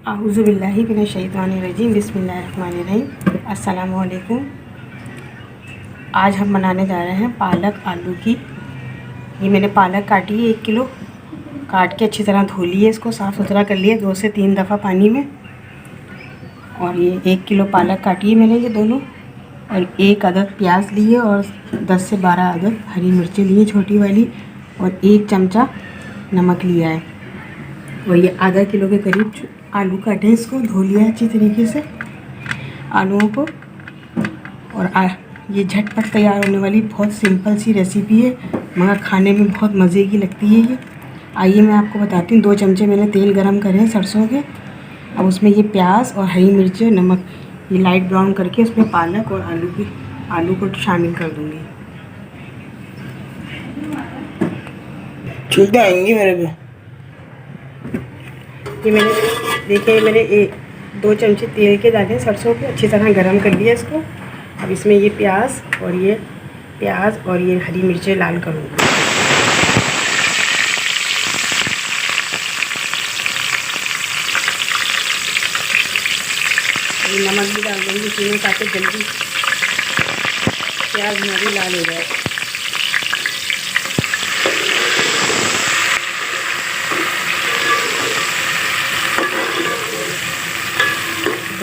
आऊज़ुबिल्लाहि मिनश्शैतानिर्रजीम बिस्मिल्लाहिर्रहमानिर्रहीम। अस्सलामु अलैकुम। आज हम बनाने जा रहे हैं पालक आलू की। ये मैंने पालक काटी है 1 किलो। काट के अच्छी तरह धो लिए, इसको साफ़ सुथरा कर लिया 2 से 3 दफ़ा पानी में। और ये 1 किलो पालक काटी है मैंने, ये दोनों। और 1 अदद प्याज लिए और 10 से 12 अदद हरी मिर्ची लिए छोटी वाली। और 1 चमचा नमक लिया है। और ये आधा किलो के करीब आलू काटे, इसको धो लिया अच्छी तरीके से आलूओं को। और ये झटपट तैयार होने वाली बहुत सिंपल सी रेसिपी है, मगर खाने में बहुत मज़े की लगती है ये। आइए मैं आपको बताती हूँ। 2 चमचे मैंने तेल गरम करे हैं सरसों के। अब उसमें ये प्याज और हरी मिर्च और नमक ये लाइट ब्राउन करके उसमें पालक और आलू को शामिल कर दूँगी। छूट आएंगी मेरे पे। ये मैंने 2 चमचे तेल के डाले सरसों के, अच्छी तरह गरम कर लिया इसको। अब इसमें ये प्याज और ये हरी मिर्चें लाल करूँगी। ये नमक भी डाल दूँगी इसमें ताकि जल्दी प्याज हमारी लाल हो जाए।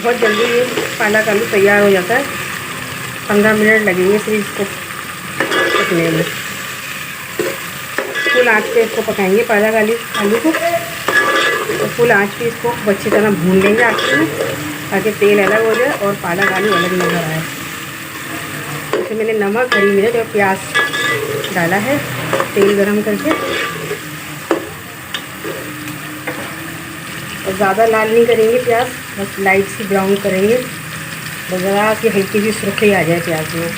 बहुत जल्दी ये पालक आलू तैयार हो जाता है। 15 मिनट लगेंगे सिर्फ इसको पकने में। फुल आंच पे इसको पकाएंगे पालक आलू को। तो फुल आंच पे इसको अच्छी तरह भून लेंगे आखिर में, ताकि तेल अलग हो जाए और पालक आलू अलग नज़र आए। इसमें मैंने नमक, हरी मिर्च और प्याज डाला है तेल गरम करके। और ज़्यादा लाल नहीं करेंगे प्याज, बस लाइट सी ब्राउन करेंगे, बस ज़रा सी हल्की सी सुर्खी आ जाए प्याज में।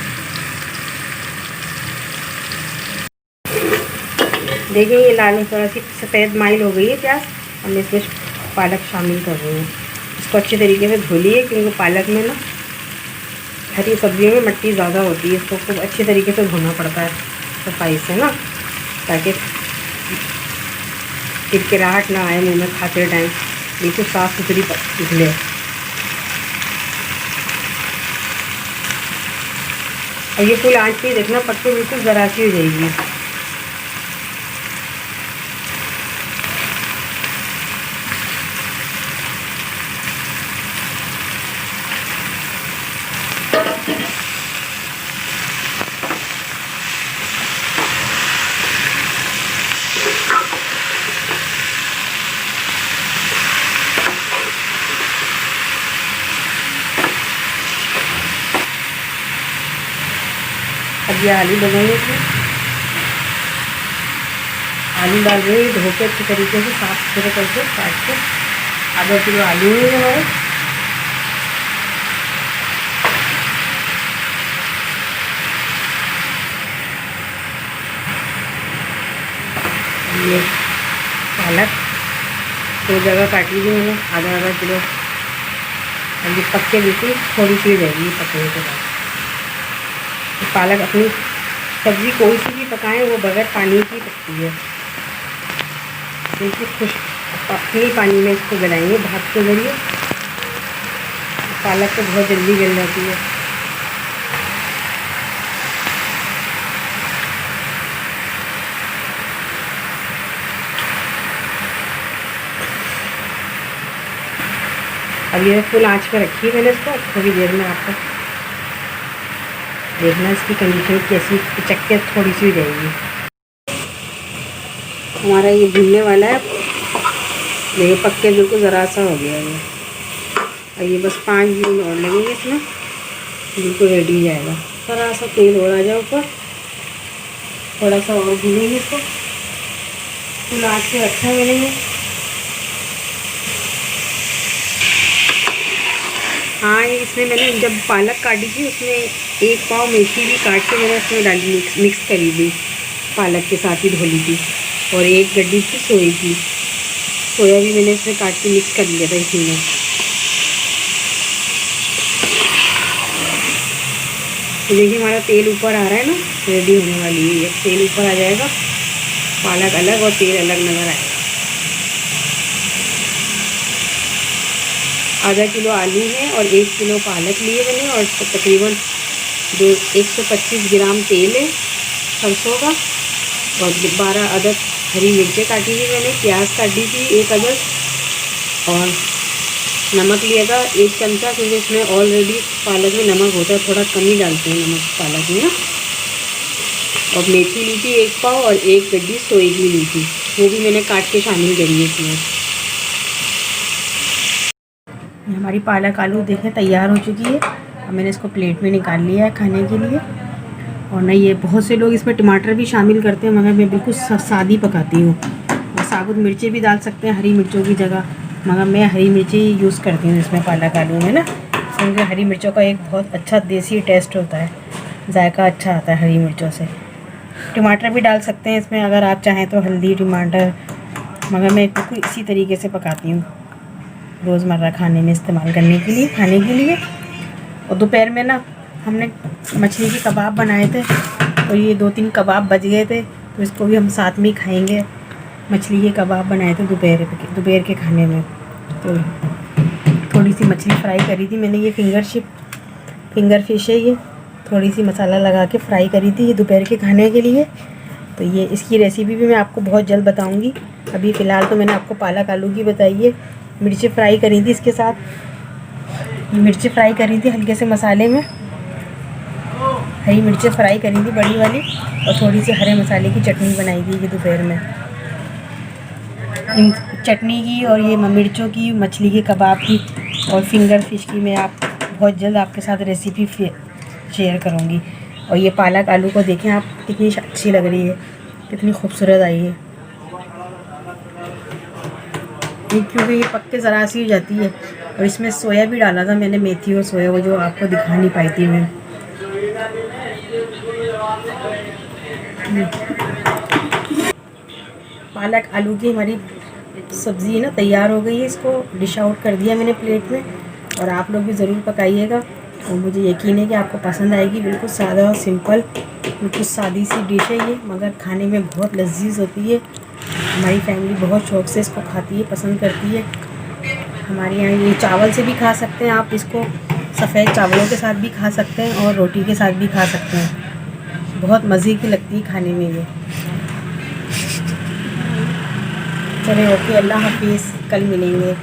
देखिए ये लाल थोड़ा सी सफ़ेद माइल हो गई है प्याज। अब मैं इसमें पालक शामिल कर रही हूँ। इसको अच्छे तरीके से धो लिए, क्योंकि पालक में ना हरी सब्जियों में मिट्टी ज़्यादा होती है। इसको खूब अच्छे तरीके से धोना पड़ता है सफाई से ना, ताकि किरकिराहट ना आए मुँह में खाते टाइम, बिल्कुल साफ़ सुथरी निकले। और ये फुल आंच पे देखना पत्ते बिल्कुल ज़रा सी हो जाएगी। अब ये आलू डालेंगे इसमें। आलू डाल रहे हैं धो के अच्छे तरीके से साफ सुथरे करके काट के। आधा किलो आलू है हमारे। ये पालक 2 जगह काटी थी मैंने, आधा किलो। और ये पत्ते बिल्कुल थोड़ी सी रहेगी पकने के बाद। पालक अपनी सब्ज़ी कोई सी भी पकाएं वो बगैर पानी की पकती है, बिल्कुल खुश अपने पानी में इसको गलाएंगे भाप के ज़रिए। पालक तो बहुत जल्दी गल जाती है। अब ये फुल आंच पे रखी है मैंने इसको। थोड़ी देर में आपको देखना इसकी कंडीशन कैसी, चक के थोड़ी सी हो जाएगी। हमारा ये भुनने वाला है, देखिए पक के बिल्कुल ज़रा सा हो गया ये। और ये बस 5 मिनट और लगेंगे इसमें, बिल्कुल रेडी हो जाएगा। थोड़ा सा तेल और आ जाए ऊपर, थोड़ा सा और भूनेंगे इसको। फुल आँच पे रखा है मैंने ये। हाँ, इसमें मैंने जब पालक काटी थी उसमें 1 पाव मेथी भी काट के मैंने उसमें डाली, मिक्स करी थी, पालक के साथ ही धो ली थी। और 1 गड्डी थी सोया भी मैंने इसमें काट के मिक्स कर लिया था इसी में। तो देखिए हमारा तेल ऊपर आ रहा है ना, रेडी होने वाली है ये। तेल ऊपर आ जाएगा, पालक अलग और तेल अलग नज़र आएगा। आधा किलो आलू है और 1 किलो पालक लिए मैंने, और तकरीबन 125 ग्राम तेल है सरसों का, और 12 अदद हरी मिर्चें काटी थी मैंने, प्याज काटी थी 1 अदद, और नमक लिएगा 1 चमचा, क्योंकि इसमें ऑलरेडी पालक में नमक होता है, थोड़ा कम ही डालते हैं नमक पालक में ना। और मेथी ली थी 1 पाव, और 1 गड्डी सोए की ली थी, वो भी मैंने काट के शामिल करी है इसमें। हमारी पालक आलू देखें तैयार हो चुकी है। अब मैंने इसको प्लेट में निकाल लिया है खाने के लिए। और नहीं, ये बहुत से लोग इसमें टमाटर भी शामिल करते हैं, मगर मैं बिल्कुल सादी पकाती हूँ। और साबुत मिर्चें भी डाल सकते हैं हरी मिर्चों की जगह, मगर मैं हरी मिर्ची यूज़ करती हूँ इसमें पालक आलू में ना, क्योंकि हरी मिर्चों का एक बहुत अच्छा देसी टेस्ट होता है, जायका अच्छा आता है हरी मिर्चों से। टमाटर भी डाल सकते हैं इसमें अगर आप चाहें तो, हल्दी टमाटर, मगर मैं बिल्कुल इसी तरीके से पकाती हूँ रोज़मर्रा खाने में इस्तेमाल करने के लिए, खाने के लिए। और दोपहर में ना हमने मछली के कबाब बनाए थे, तो ये 2-3 कबाब बच गए थे, तो इसको भी हम साथ में ही खाएँगे। मछली के कबाब बनाए थे दोपहर के खाने में। तो थोड़ी सी मछली फ्राई करी थी मैंने, ये फिंगर फिश है ये, थोड़ी सी मसाला लगा के फ्राई करी थी ये दोपहर के खाने के लिए। तो ये इसकी रेसिपी भी मैं आपको बहुत जल्द बताऊंगी। अभी फ़िलहाल तो मैंने आपको पालक आलू की बताई है। मिर्ची फ्राई करी थी इसके साथ, मिर्ची फ्राई करी थी हल्के से मसाले में, हरी मिर्चें फ्राई करी थी बड़ी वाली, और थोड़ी सी हरे मसाले की चटनी बनाई थी ये दोपहर में। इन चटनी की और ये मिर्चों की, मछली के कबाब की और फिंगर फिश की मैं बहुत जल्द आपके साथ रेसिपी शेयर करूँगी। और ये पालक आलू को देखें आप, कितनी अच्छी लग रही है, कितनी खूबसूरत आई है। क्योंकि ये पक के ज़रा सी हो जाती है। और इसमें सोया भी डाला था मैंने, मेथी और सोया, वो जो आपको दिखा नहीं पाई थी मैं। पालक आलू की हमारी सब्ज़ी ना तैयार हो गई है। इसको डिश आउट कर दिया मैंने प्लेट में, और आप लोग भी ज़रूर पकाइएगा, और मुझे यकीन है कि आपको पसंद आएगी। बिल्कुल सादा और सिंपल, बिल्कुल सादी सी डिश है ये, मगर खाने में बहुत लजीज होती है। हमारी फैमिली बहुत शौक़ से इसको खाती है, पसंद करती है। हमारे यहाँ ये चावल से भी खा सकते हैं आप इसको, सफ़ेद चावलों के साथ भी खा सकते हैं, और रोटी के साथ भी खा सकते हैं। बहुत मज़े की लगती है खाने में ये। चलिए ओके, अल्लाह हाफिज़, कल मिलेंगे।